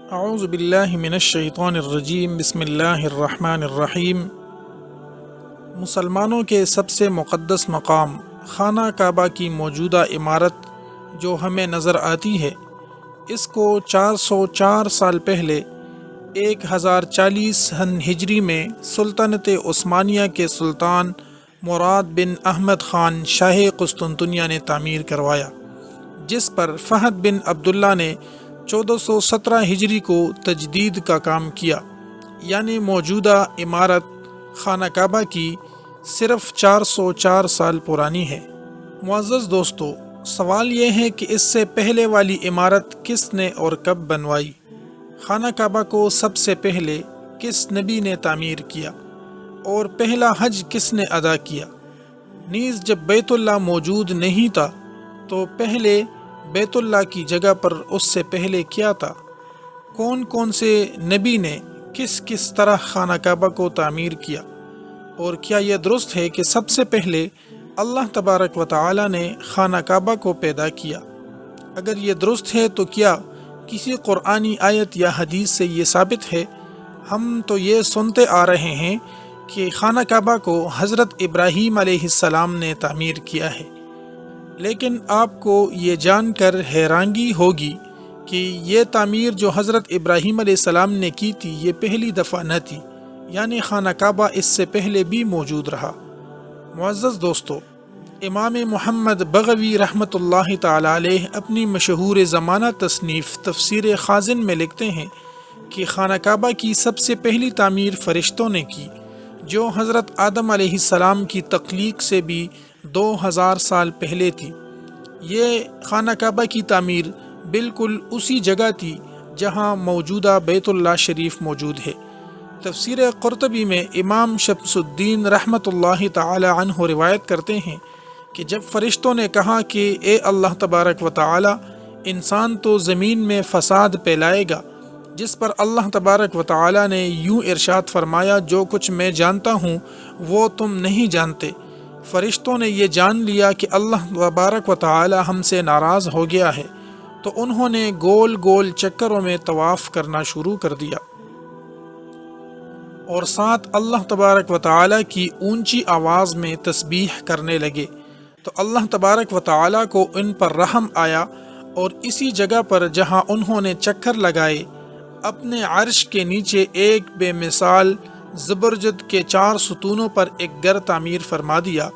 اعوذ باللہ من الشیطان الرجیم بسم اللہ الرحمن الرحیم۔ مسلمانوں کے سب سے مقدس مقام خانہ کعبہ کی موجودہ عمارت جو ہمیں نظر آتی ہے، اس کو 404 سال پہلے 1040 ہجری میں سلطنت عثمانیہ کے سلطان مراد بن احمد خان شاہ قسطنطنیہ نے تعمیر کروایا، جس پر فہد بن عبداللہ نے 1417 ہجری کو تجدید کا کام کیا، یعنی موجودہ عمارت خانہ کعبہ کی صرف 404 سال پرانی ہے۔ معزز دوستو، سوال یہ ہے کہ اس سے پہلے والی عمارت کس نے اور کب بنوائی؟ خانہ کعبہ کو سب سے پہلے کس نبی نے تعمیر کیا اور پہلا حج کس نے ادا کیا؟ نیز جب بیت اللہ موجود نہیں تھا تو پہلے بیت اللہ کی جگہ پر اس سے پہلے کیا تھا؟ کون کون سے نبی نے کس طرح خانہ کعبہ کو تعمیر کیا؟ اور کیا یہ درست ہے کہ سب سے پہلے اللہ تبارک و تعالی نے خانہ کعبہ کو پیدا کیا؟ اگر یہ درست ہے تو کیا کسی قرآنی آیت یا حدیث سے یہ ثابت ہے؟ ہم تو یہ سنتے آ رہے ہیں کہ خانہ کعبہ کو حضرت ابراہیم علیہ السلام نے تعمیر کیا ہے، لیکن آپ کو یہ جان کر حیرانگی ہوگی کہ یہ تعمیر جو حضرت ابراہیم علیہ السلام نے کی تھی یہ پہلی دفعہ نہ تھی، یعنی خانہ کعبہ اس سے پہلے بھی موجود رہا۔ معزز دوستو، امام محمد بغوی رحمۃ اللہ تعالی علیہ اپنی مشہور زمانہ تصنیف تفسیر خازن میں لکھتے ہیں کہ خانہ کعبہ کی سب سے پہلی تعمیر فرشتوں نے کی، جو حضرت آدم علیہ السلام کی تخلیق سے بھی 2000 سال پہلے تھی۔ یہ خانہ کعبہ کی تعمیر بالکل اسی جگہ تھی جہاں موجودہ بیت اللہ شریف موجود ہے۔ تفسیر قرطبی میں امام شمس الدین رحمۃ اللہ تعالی عنہ روایت کرتے ہیں کہ جب فرشتوں نے کہا کہ اے اللہ تبارک و تعالی، انسان تو زمین میں فساد پھیلائے گا، جس پر اللہ تبارک و تعالی نے یوں ارشاد فرمایا، جو کچھ میں جانتا ہوں وہ تم نہیں جانتے۔ فرشتوں نے یہ جان لیا کہ اللہ تبارک و تعالی ہم سے ناراض ہو گیا ہے، تو انہوں نے گول گول چکروں میں طواف کرنا شروع کر دیا اور ساتھ اللہ تبارک و تعالی کی اونچی آواز میں تسبیح کرنے لگے، تو اللہ تبارک و تعالی کو ان پر رحم آیا اور اسی جگہ پر جہاں انہوں نے چکر لگائے، اپنے عرش کے نیچے ایک بے مثال زبرجد کے 4 ستونوں پر ایک گھر تعمیر فرما دیا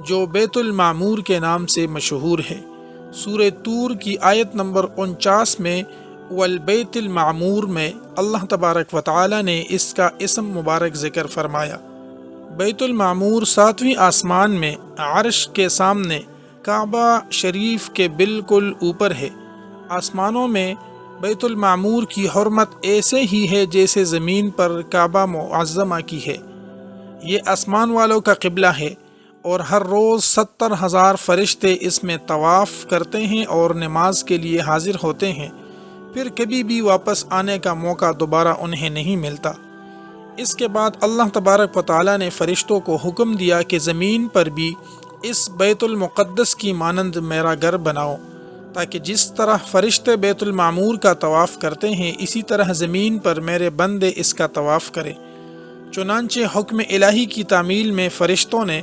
جو بیت المعمور کے نام سے مشہور ہے۔ سورہ طور کی آیت نمبر 49 میں والبیت المعمور میں اللہ تبارک و تعالی نے اس کا اسم مبارک ذکر فرمایا۔ بیت المعمور 7ویں آسمان میں عرش کے سامنے کعبہ شریف کے بالکل اوپر ہے۔ آسمانوں میں بیت المعمور کی حرمت ایسے ہی ہے جیسے زمین پر کعبہ معظمہ کی ہے۔ یہ آسمان والوں کا قبلہ ہے اور ہر روز 70,000 فرشتے اس میں طواف کرتے ہیں اور نماز کے لیے حاضر ہوتے ہیں، پھر کبھی بھی واپس آنے کا موقع دوبارہ انہیں نہیں ملتا۔ اس کے بعد اللہ تبارک و تعالی نے فرشتوں کو حکم دیا کہ زمین پر بھی اس بیت المقدس کی مانند میرا گھر بناؤ، تاکہ جس طرح فرشتے بیت المعمور کا طواف کرتے ہیں اسی طرح زمین پر میرے بندے اس کا طواف کریں۔ چنانچہ حکم الہی کی تعمیل میں فرشتوں نے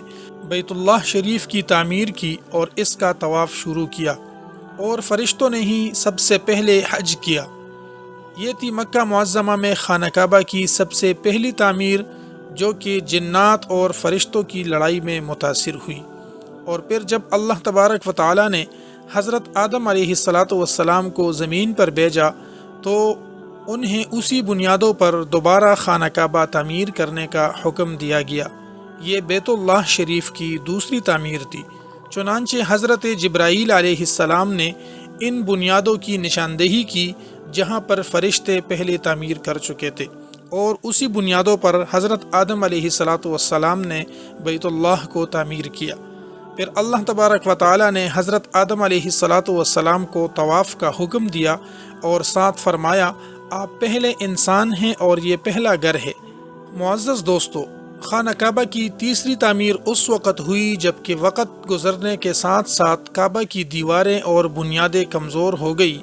بیت اللہ شریف کی تعمیر کی اور اس کا طواف شروع کیا، اور فرشتوں نے ہی سب سے پہلے حج کیا۔ یہ تھی مکہ معظمہ میں خانہ کعبہ کی سب سے پہلی تعمیر، جو کہ جنات اور فرشتوں کی لڑائی میں متاثر ہوئی، اور پھر جب اللہ تبارک و تعالی نے حضرت آدم علیہ السلام کو زمین پر بھیجا تو انہیں اسی بنیادوں پر دوبارہ خانہ کعبہ تعمیر کرنے کا حکم دیا گیا۔ یہ بیت اللہ شریف کی دوسری تعمیر تھی۔ چنانچہ حضرت جبرائیل علیہ السلام نے ان بنیادوں کی نشاندہی کی جہاں پر فرشتے پہلے تعمیر کر چکے تھے، اور اسی بنیادوں پر حضرت آدم علیہ السلام نے بیت اللہ کو تعمیر کیا۔ پھر اللہ تبارک و تعالی نے حضرت آدم علیہ السلام کو طواف کا حکم دیا اور ساتھ فرمایا، آپ پہلے انسان ہیں اور یہ پہلا گھر ہے۔ معزز دوستو، خانہ کعبہ کی تیسری تعمیر اس وقت ہوئی جبکہ وقت گزرنے کے ساتھ ساتھ کعبہ کی دیواریں اور بنیادیں کمزور ہو گئی،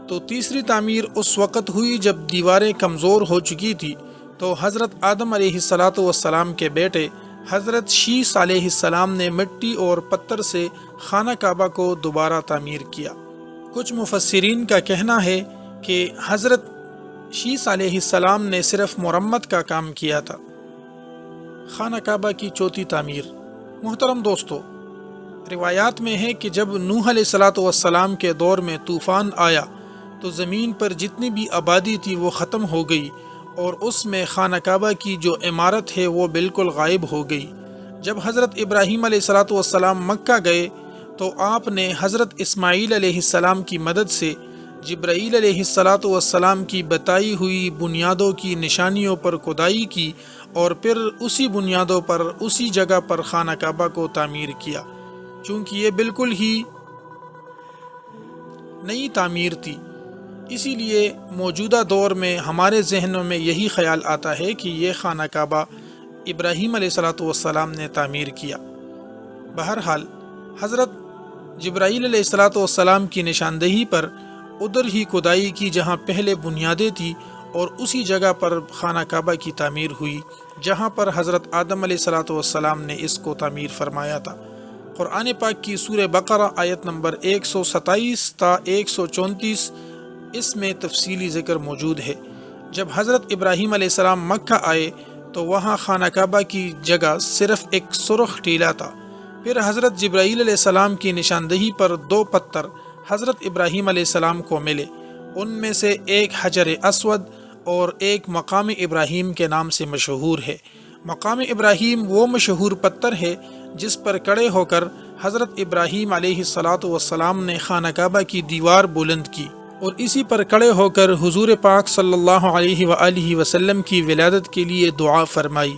تو تیسری تعمیر اس وقت ہوئی جب دیواریں کمزور ہو چکی تھی، تو حضرت آدم علیہ السلام کے بیٹے حضرت شیس علیہ السلام نے مٹی اور پتھر سے خانہ کعبہ کو دوبارہ تعمیر کیا۔ کچھ مفسرین کا کہنا ہے کہ حضرت شیس علیہ السلام نے صرف مرمت کا کام کیا تھا۔ خانہ کعبہ کی چوتھی تعمیر۔ محترم دوستو، روایات میں ہے کہ جب نوح علیہ السلام کے دور میں طوفان آیا تو زمین پر جتنی بھی آبادی تھی وہ ختم ہو گئی، اور اس میں خانہ کعبہ کی جو عمارت ہے وہ بالکل غائب ہو گئی۔ جب حضرت ابراہیم علیہ السلام مکہ گئے تو آپ نے حضرت اسماعیل علیہ السلام کی مدد سے جبرائیل علیہ السلام کی بتائی ہوئی بنیادوں کی نشانیوں پر کھدائی کی، اور پھر اسی بنیادوں پر اسی جگہ پر خانہ کعبہ کو تعمیر کیا۔ چونکہ یہ بالکل ہی نئی تعمیر تھی، اسی لیے موجودہ دور میں ہمارے ذہنوں میں یہی خیال آتا ہے کہ یہ خانہ کعبہ ابراہیم علیہ السلام نے تعمیر کیا۔ بہرحال حضرت جبرائیل علیہ السلام کی نشاندہی پر ادھر ہی کھدائی کی جہاں پہلے بنیادیں تھی، اور اسی جگہ پر خانہ کعبہ کی تعمیر ہوئی جہاں پر حضرت آدم علیہ السلام نے اس کو تعمیر فرمایا تھا۔ قرآن پاک کی سورہ بقرہ آیت نمبر 127 تا 134 اس میں تفصیلی ذکر موجود ہے۔ جب حضرت ابراہیم علیہ السلام مکہ آئے تو وہاں خانہ کعبہ کی جگہ صرف ایک سرخ ٹیلا تھا۔ پھر حضرت جبرائیل علیہ السلام کی نشاندہی پر 2 پتھر حضرت ابراہیم علیہ السلام کو ملے، ان میں سے ایک حجر اسود اور ایک مقام ابراہیم کے نام سے مشہور ہے۔ مقام ابراہیم وہ مشہور پتھر ہے جس پر کھڑے ہو کر حضرت ابراہیم علیہ السلام نے خانہ کعبہ کی دیوار بلند کی، اور اسی پر کھڑے ہو کر حضور پاک صلی اللہ علیہ وآلہ وسلم کی ولادت کے لیے دعا فرمائی۔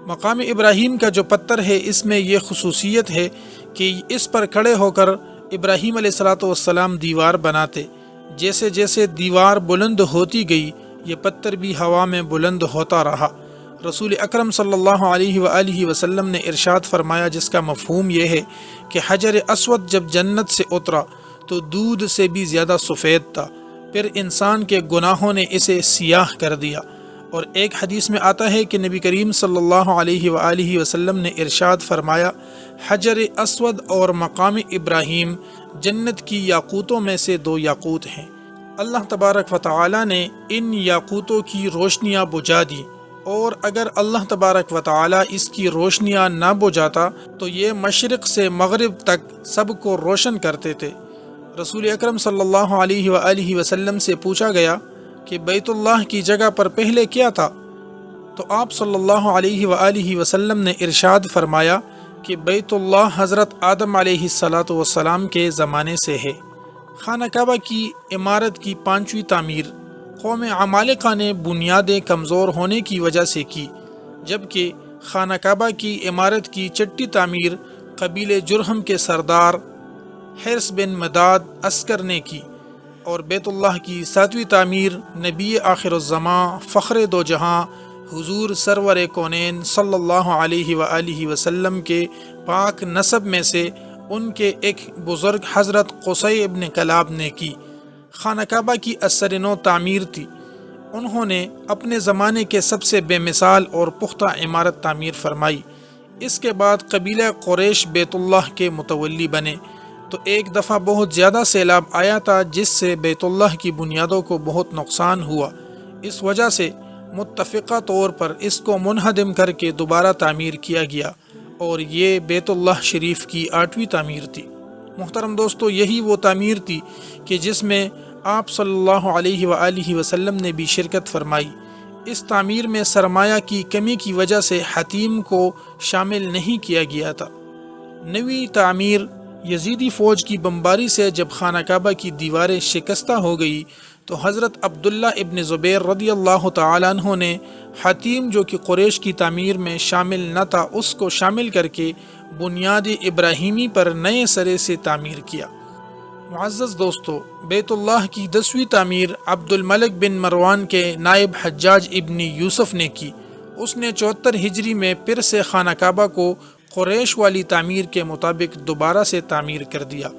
مقام ابراہیم کا جو پتھر ہے اس میں یہ خصوصیت ہے کہ اس پر کھڑے ہو کر ابراہیم علیہ السلام دیوار بناتے، جیسے جیسے دیوار بلند ہوتی گئی یہ پتھر بھی ہوا میں بلند ہوتا رہا۔ رسول اکرم صلی اللہ علیہ وآلہ وسلم نے ارشاد فرمایا، جس کا مفہوم یہ ہے کہ حجر اسود جب جنت سے اترا تو دودھ سے بھی زیادہ سفید تھا، پھر انسان کے گناہوں نے اسے سیاہ کر دیا۔ اور ایک حدیث میں آتا ہے کہ نبی کریم صلی اللہ علیہ وآلہ وسلم نے ارشاد فرمایا، حجر اسود اور مقام ابراہیم جنت کی یاقوتوں میں سے 2 یاقوت ہیں۔ اللہ تبارک و تعالی نے ان یاقوتوں کی روشنیاں بجھا دی، اور اگر اللہ تبارک و تعالی اس کی روشنیاں نہ بجھاتا تو یہ مشرق سے مغرب تک سب کو روشن کرتے تھے۔ رسول اکرم صلی اللہ علیہ وآلہ وسلم سے پوچھا گیا کہ بیت اللہ کی جگہ پر پہلے کیا تھا؟ تو آپ صلی اللہ علیہ وآلہ وسلم نے ارشاد فرمایا کہ بیت اللہ حضرت آدم علیہ السلام کے زمانے سے ہے۔ خانہ کعبہ کی عمارت کی 5ویں تعمیر قوم عمالقہ نے بنیادیں کمزور ہونے کی وجہ سے کی، جبکہ خانہ کعبہ کی عمارت کی 6ٹھی تعمیر قبیلے جرہم کے سردار حرس بن مداد عسکر نے کی، اور بیت اللہ کی 7ویں تعمیر نبی آخر الزماں فخر دو جہاں حضور سرور کونین صلی اللہ علیہ وآلہ وسلم کے پاک نسب میں سے ان کے ایک بزرگ حضرت قصی ابن کلاب نے کی۔ خانہ کعبہ کی اثر نو تعمیر تھی۔ انہوں نے اپنے زمانے کے سب سے بے مثال اور پختہ عمارت تعمیر فرمائی۔ اس کے بعد قبیلہ قریش بیت اللہ کے متولی بنے، تو ایک دفعہ بہت زیادہ سیلاب آیا تھا جس سے بیت اللہ کی بنیادوں کو بہت نقصان ہوا۔ اس وجہ سے متفقہ طور پر اس کو منہدم کر کے دوبارہ تعمیر کیا گیا، اور یہ بیت اللہ شریف کی 8ویں تعمیر تھی۔ محترم دوستو، یہی وہ تعمیر تھی کہ جس میں آپ صلی اللہ علیہ وآلہ وسلم نے بھی شرکت فرمائی۔ اس تعمیر میں سرمایہ کی کمی کی وجہ سے حتیم کو شامل نہیں کیا گیا تھا۔ 9ویں تعمیر یزیدی فوج کی بمباری سے جب خانہ کعبہ کی دیواریں شکستہ ہو گئی تو حضرت عبداللہ ابن زبیر رضی اللہ تعالیٰ عنہ نے حتیم جو کہ قریش کی تعمیر میں شامل نہ تھا اس کو شامل کر کے بنیاد ابراہیمی پر نئے سرے سے تعمیر کیا۔ معزز دوستو، بیت اللہ کی 10ویں تعمیر عبد الملک بن مروان کے نائب حجاج ابن یوسف نے کی۔ اس نے 74 ہجری میں پھر سے خانہ کعبہ کو قریش والی تعمیر کے مطابق دوبارہ سے تعمیر کر دیا۔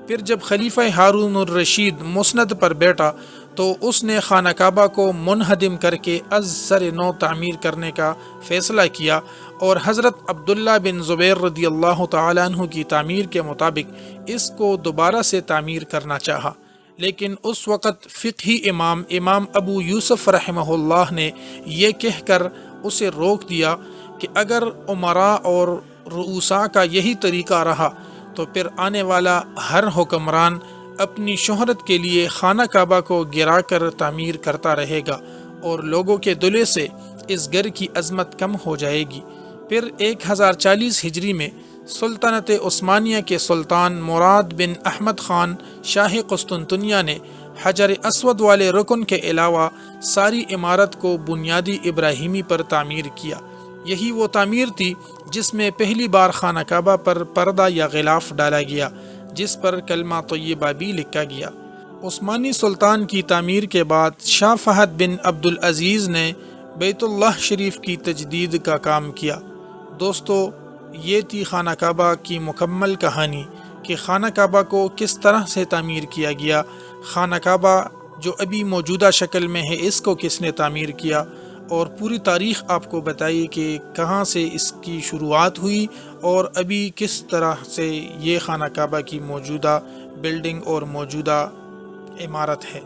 پھر جب خلیفہ ہارون الرشید مسند پر بیٹھا تو اس نے خانہ کعبہ کو منہدم کر کے از سر نو تعمیر کرنے کا فیصلہ کیا، اور حضرت عبداللہ بن زبیر رضی اللہ تعالیٰ عنہ کی تعمیر کے مطابق اس کو دوبارہ سے تعمیر کرنا چاہا، لیکن اس وقت فقہی امام ابو یوسف رحمہ اللہ نے یہ کہہ کر اسے روک دیا کہ اگر امراء اور رؤساء کا یہی طریقہ رہا تو پھر آنے والا ہر حکمران اپنی شہرت کے لیے خانہ کعبہ کو گرا کر تعمیر کرتا رہے گا، اور لوگوں کے دلے سے اس گھر کی عظمت کم ہو جائے گی۔ پھر 1040 ہجری میں سلطنت عثمانیہ کے سلطان مراد بن احمد خان شاہ قسطنطنیہ نے حجر اسود والے رکن کے علاوہ ساری عمارت کو بنیادی ابراہیمی پر تعمیر کیا۔ یہی وہ تعمیر تھی جس میں پہلی بار خانہ کعبہ پر پردہ یا غلاف ڈالا گیا، جس پر کلمہ طیبہ بھی لکھا گیا۔ عثمانی سلطان کی تعمیر کے بعد شاہ فہد بن عبد العزیز نے بیت اللہ شریف کی تجدید کا کام کیا۔ دوستو، یہ تھی خانہ کعبہ کی مکمل کہانی کہ خانہ کعبہ کو کس طرح سے تعمیر کیا گیا۔ خانہ کعبہ جو ابھی موجودہ شکل میں ہے، اس کو کس نے تعمیر کیا، اور پوری تاریخ آپ کو بتائی کہ کہاں سے اس کی شروعات ہوئی اور ابھی کس طرح سے یہ خانہ کعبہ کی موجودہ بلڈنگ اور موجودہ عمارت ہے۔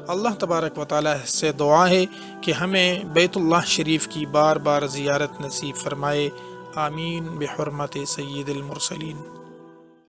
اللہ تبارک و تعالیٰ سے دعا ہے کہ ہمیں بیت اللہ شریف کی بار بار زیارت نصیب فرمائے۔ آمین بحرمت سید المرسلین۔